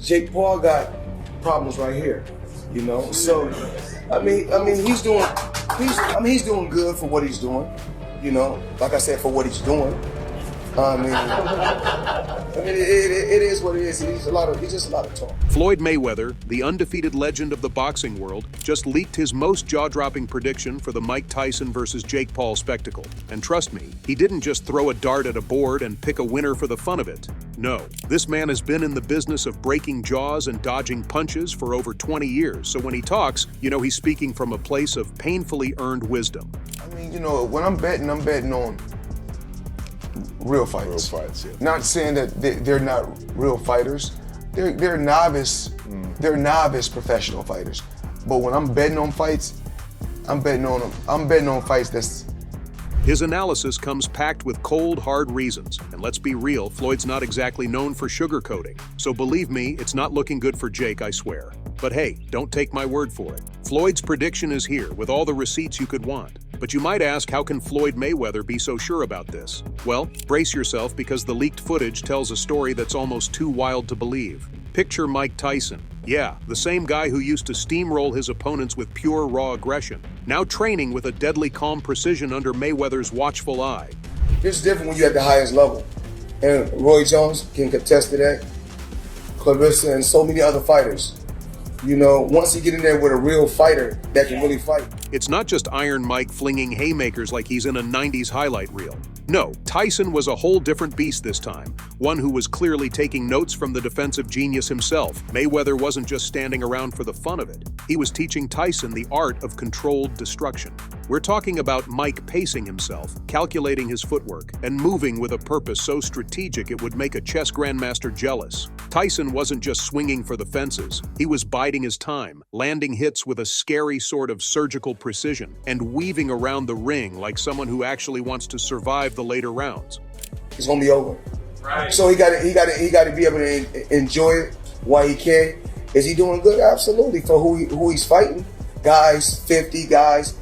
Jake Paul got problems right here, you know. So, I mean, he's doing good for what he's doing, you know. Like I said, for what he's doing. It is what it is. He's just a lot of talk. Floyd Mayweather, the undefeated legend of the boxing world, just leaked his most jaw-dropping prediction for the Mike Tyson versus Jake Paul spectacle. And trust me, he didn't just throw a dart at a board and pick a winner for the fun of it. No, this man has been in the business of breaking jaws and dodging punches for over 20 years. So when he talks, you know he's speaking from a place of painfully earned wisdom. I mean, you know, when I'm betting on real fights. Real fights, yeah. Not saying that they're not real fighters. They're novice. They're novice professional fighters. But when I'm betting on fights, I'm betting on fights that's. His analysis comes packed with cold, hard reasons. And let's be real, Floyd's not exactly known for sugarcoating. So believe me, it's not looking good for Jake, I swear. But hey, don't take my word for it. Floyd's prediction is here with all the receipts you could want. But you might ask, how can Floyd Mayweather be so sure about this? Well, brace yourself because the leaked footage tells a story that's almost too wild to believe. Picture Mike Tyson. Yeah, the same guy who used to steamroll his opponents with pure raw aggression, now training with a deadly calm precision under Mayweather's watchful eye. It's different when you're at the highest level. And Roy Jones can contest to that, Clarissa, and so many other fighters. You know, once you get in there with a real fighter that can really fight. It's not just Iron Mike flinging haymakers like he's in a 90s highlight reel. No, Tyson was a whole different beast this time, one who was clearly taking notes from the defensive genius himself. Mayweather wasn't just standing around for the fun of it. He was teaching Tyson the art of controlled destruction. We're talking about Mike pacing himself, calculating his footwork, and moving with a purpose so strategic it would make a chess grandmaster jealous. Tyson wasn't just swinging for the fences. He was biding his time, landing hits with a scary sort of surgical precision, and weaving around the ring like someone who actually wants to survive the later rounds. It's gonna be over. Right. So he got to be able to enjoy it while he can. Is he doing good? Absolutely. For who he's fighting, guys 50, guys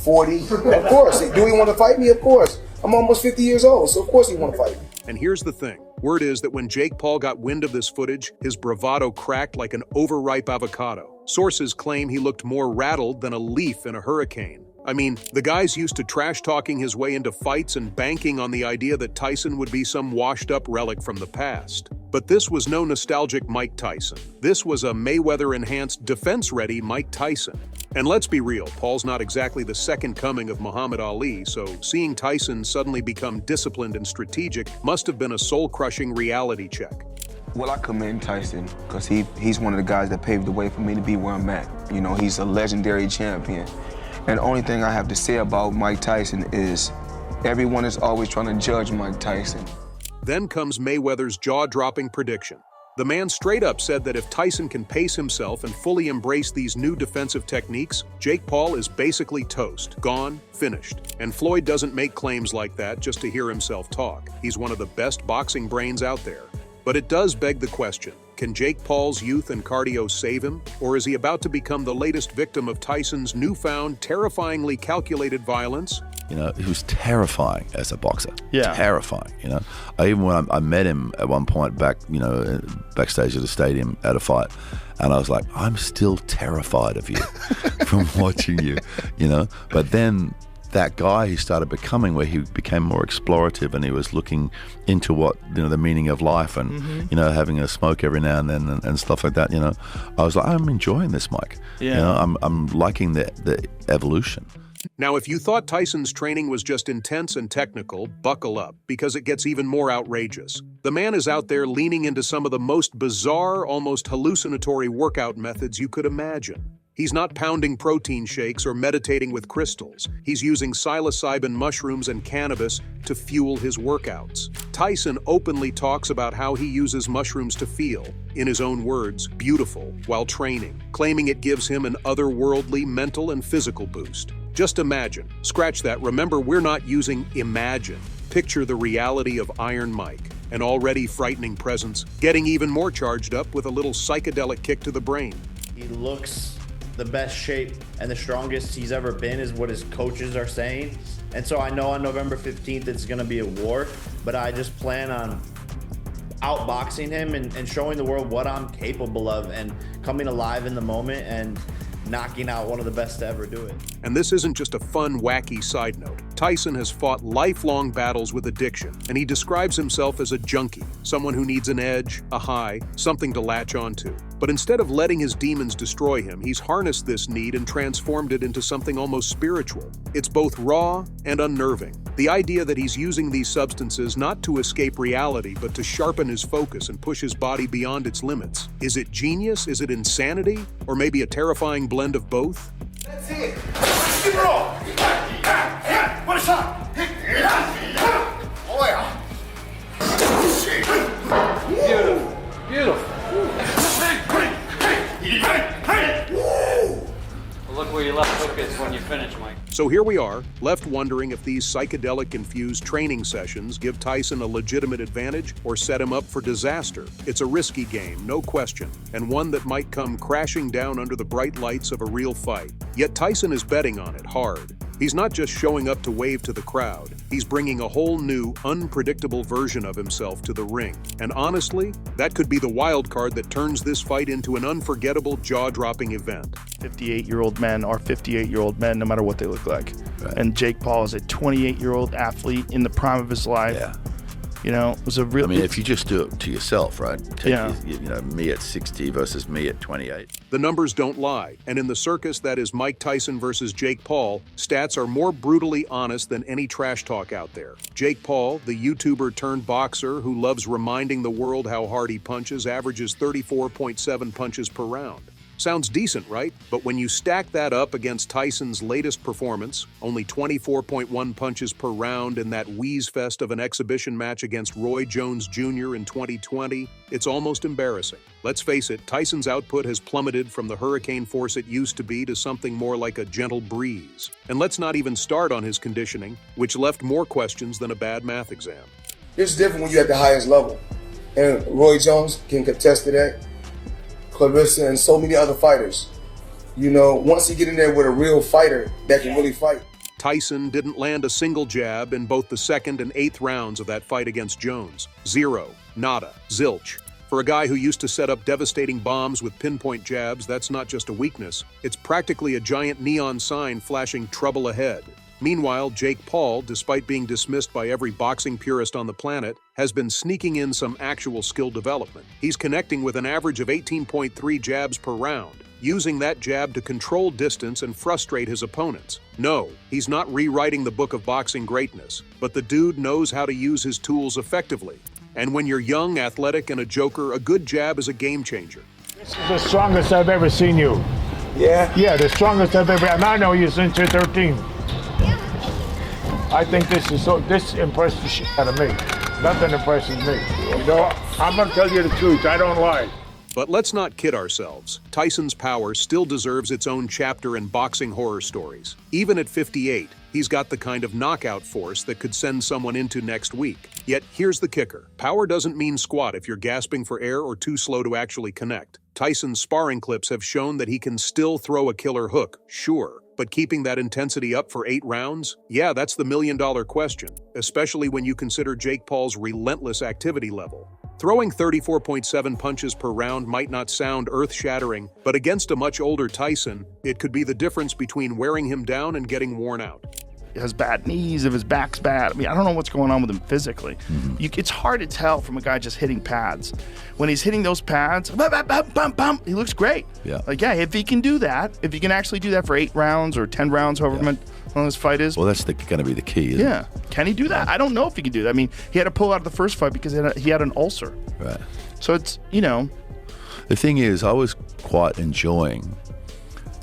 40. Of course. Do he want to fight me? Of course. I'm almost 50 years old, so of course he want to fight me. And here's the thing. Word is that when Jake Paul got wind of this footage, his bravado cracked like an overripe avocado. Sources claim he looked more rattled than a leaf in a hurricane. I mean, the guy's used to trash-talking his way into fights and banking on the idea that Tyson would be some washed-up relic from the past. But this was no nostalgic Mike Tyson. This was a Mayweather-enhanced, defense-ready Mike Tyson. And let's be real, Paul's not exactly the second coming of Muhammad Ali, so seeing Tyson suddenly become disciplined and strategic must have been a soul-crushing reality check. Well, I commend Tyson because he's one of the guys that paved the way for me to be where I'm at. You know, he's a legendary champion. And the only thing I have to say about Mike Tyson is everyone is always trying to judge Mike Tyson. Then comes Mayweather's jaw-dropping prediction. The man straight up said that if Tyson can pace himself and fully embrace these new defensive techniques, Jake Paul is basically toast, gone, finished. And Floyd doesn't make claims like that just to hear himself talk. He's one of the best boxing brains out there. But it does beg the question, can Jake Paul's youth and cardio save him? Or is he about to become the latest victim of Tyson's newfound, terrifyingly calculated violence? You know, he was terrifying as a boxer. Yeah. Terrifying, you know. Even when I met him at one point back, you know, backstage at the stadium at a fight, and I was like, I'm still terrified of you from watching you, you know. But then that guy he started becoming, where he became more explorative and he was looking into what, you know, the meaning of life and, you know, having a smoke every now and then and stuff like that, you know. I was like, I'm enjoying this, Mike. Yeah. You know, I'm liking the evolution. Now, if you thought Tyson's training was just intense and technical, buckle up, because it gets even more outrageous. The man is out there leaning into some of the most bizarre, almost hallucinatory workout methods you could imagine. He's not pounding protein shakes or meditating with crystals. He's using psilocybin mushrooms and cannabis to fuel his workouts. Tyson openly talks about how he uses mushrooms to feel, in his own words, beautiful, while training, claiming it gives him an otherworldly mental and physical boost. Just imagine. Scratch that. Remember, we're not using imagine. Picture the reality of Iron Mike, an already frightening presence, getting even more charged up with a little psychedelic kick to the brain. He looks the best shape and the strongest he's ever been is what his coaches are saying. And so I know on November 15th it's going to be a war, but I just plan on outboxing him and showing the world what I'm capable of and coming alive in the moment and knocking out one of the best to ever do it. And this isn't just a fun, wacky side note. Tyson has fought lifelong battles with addiction, and he describes himself as a junkie, someone who needs an edge, a high, something to latch onto. But instead of letting his demons destroy him, he's harnessed this need and transformed it into something almost spiritual. It's both raw and unnerving. The idea that he's using these substances not to escape reality, but to sharpen his focus and push his body beyond its limits. Is it genius? Is it insanity? Or maybe a terrifying blend of both? That's it. Keep it roll. What a shot. Oh, yeah. Beautiful. Beautiful. Well, look where your left hook is when you finish, Mike. So here we are, left wondering if these psychedelic-infused training sessions give Tyson a legitimate advantage or set him up for disaster. It's a risky game, no question, and one that might come crashing down under the bright lights of a real fight. Yet Tyson is betting on it hard. He's not just showing up to wave to the crowd. He's bringing a whole new, unpredictable version of himself to the ring. And honestly, that could be the wild card that turns this fight into an unforgettable, jaw-dropping event. 58-year-old men are 58-year-old men, no matter what they look like. Right. And Jake Paul is a 28-year-old athlete in the prime of his life. Yeah. You know, it was a real. I mean, if you just do it to yourself, right? Take Yeah. me at 60 versus me at 28. The numbers don't lie, and in the circus that is Mike Tyson versus Jake Paul, stats are more brutally honest than any trash talk out there. Jake Paul, the YouTuber turned boxer who loves reminding the world how hard he punches, averages 34.7 punches per round. Sounds decent, right? But when you stack that up against Tyson's latest performance, only 24.1 punches per round in that wheeze fest of an exhibition match against Roy Jones Jr. in 2020, it's almost embarrassing. Let's face it, Tyson's output has plummeted from the hurricane force it used to be to something more like a gentle breeze. And let's not even start on his conditioning, which left more questions than a bad math exam. It's different when you're at the highest level. And Roy Jones can contest to that. Clarissa and so many other fighters. You know, once you get in there with a real fighter that can really fight. Tyson didn't land a single jab in both the second and eighth rounds of that fight against Jones. Zero. Nada. Zilch. For a guy who used to set up devastating bombs with pinpoint jabs, that's not just a weakness. It's practically a giant neon sign flashing trouble ahead. Meanwhile, Jake Paul, despite being dismissed by every boxing purist on the planet, has been sneaking in some actual skill development. He's connecting with an average of 18.3 jabs per round, using that jab to control distance and frustrate his opponents. No, he's not rewriting the book of boxing greatness, but the dude knows how to use his tools effectively. And when you're young, athletic, and a joker, a good jab is a game changer. This is the strongest I've ever seen you. Yeah? Yeah, the strongest I've ever, and I know you since you're 13. I think this impressed the shit out of me. Nothing impresses me. You know, I'm gonna tell you the truth, I don't lie. But let's not kid ourselves. Tyson's power still deserves its own chapter in boxing horror stories. Even at 58, he's got the kind of knockout force that could send someone into next week. Yet here's the kicker. Power doesn't mean squat if you're gasping for air or too slow to actually connect. Tyson's sparring clips have shown that he can still throw a killer hook, sure. But keeping that intensity up for 8 rounds? Yeah, that's the million-dollar question, especially when you consider Jake Paul's relentless activity level. Throwing 34.7 punches per round might not sound earth-shattering, but against a much older Tyson, it could be the difference between wearing him down and getting worn out. He has bad knees, if his back's bad. I mean, I don't know what's going on with him physically. It's hard to tell from a guy just hitting pads. When he's hitting those pads, he looks great. Yeah. Like, yeah, if he can do that, if he can actually do that for 8 rounds or 10 rounds, however long this fight is. Well, that's going to be the key, isn't it? Can he do that? I don't know if he can do that. I mean, he had to pull out of the first fight because he had an ulcer. Right. So it's, you know. The thing is, I was quite enjoying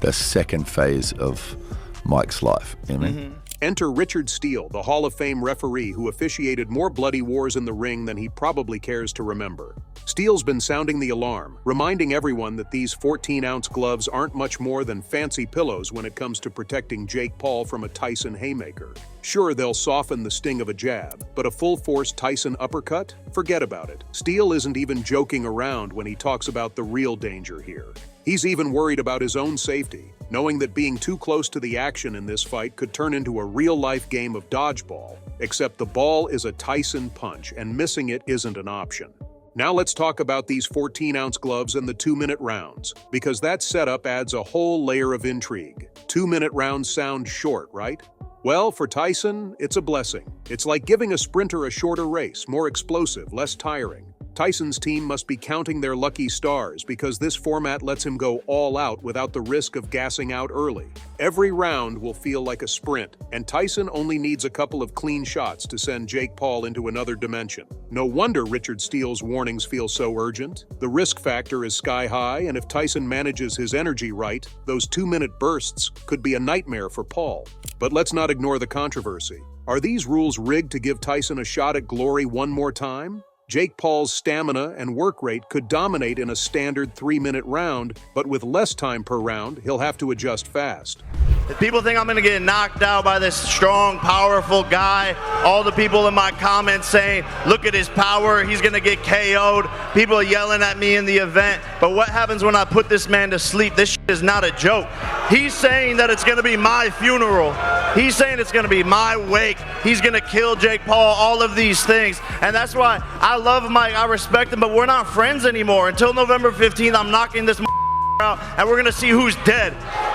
the second phase of Mike's life. You know what I mean? Enter Richard Steele, the Hall of Fame referee who officiated more bloody wars in the ring than he probably cares to remember. Steele's been sounding the alarm, reminding everyone that these 14-ounce gloves aren't much more than fancy pillows when it comes to protecting Jake Paul from a Tyson haymaker. Sure, they'll soften the sting of a jab, but a full-force Tyson uppercut? Forget about it. Steele isn't even joking around when he talks about the real danger here. He's even worried about his own safety, knowing that being too close to the action in this fight could turn into a real-life game of dodgeball, except the ball is a Tyson punch and missing it isn't an option. Now let's talk about these 14-ounce gloves and the 2-minute rounds, because that setup adds a whole layer of intrigue. 2-minute rounds sound short, right? Well, for Tyson, it's a blessing. It's like giving a sprinter a shorter race, more explosive, less tiring. Tyson's team must be counting their lucky stars because this format lets him go all out without the risk of gassing out early. Every round will feel like a sprint, and Tyson only needs a couple of clean shots to send Jake Paul into another dimension. No wonder Richard Steele's warnings feel so urgent. The risk factor is sky high, and if Tyson manages his energy right, those 2-minute bursts could be a nightmare for Paul. But let's not ignore the controversy. Are these rules rigged to give Tyson a shot at glory one more time? Jake Paul's stamina and work rate could dominate in a standard 3-minute round, but with less time per round, he'll have to adjust fast. If people think I'm going to get knocked out by this strong, powerful guy, all the people in my comments saying, look at his power, he's going to get KO'd. People are yelling at me in the event. But what happens when I put this man to sleep? This shit is not a joke. He's saying that it's going to be my funeral. He's saying it's going to be my wake. He's going to kill Jake Paul, all of these things. And that's why I love Mike, I respect him, but we're not friends anymore. Until November 15th, I'm knocking this out, and we're going to see who's dead.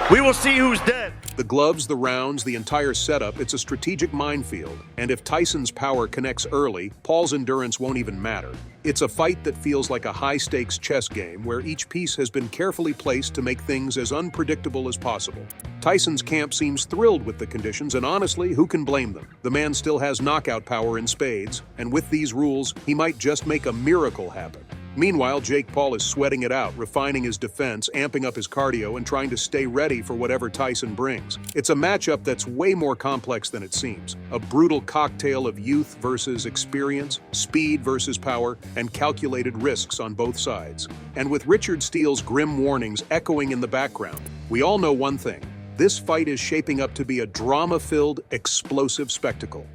We will see who's dead. The gloves, the rounds, the entire setup, it's a strategic minefield. And if Tyson's power connects early, Paul's endurance won't even matter. It's a fight that feels like a high-stakes chess game where each piece has been carefully placed to make things as unpredictable as possible. Tyson's camp seems thrilled with the conditions, and honestly, who can blame them? The man still has knockout power in spades, and with these rules, he might just make a miracle happen. Meanwhile, Jake Paul is sweating it out, refining his defense, amping up his cardio, and trying to stay ready for whatever Tyson brings. It's a matchup that's way more complex than it seems. A brutal cocktail of youth versus experience, speed versus power, and calculated risks on both sides. And with Richard Steele's grim warnings echoing in the background, we all know one thing. This fight is shaping up to be a drama-filled, explosive spectacle.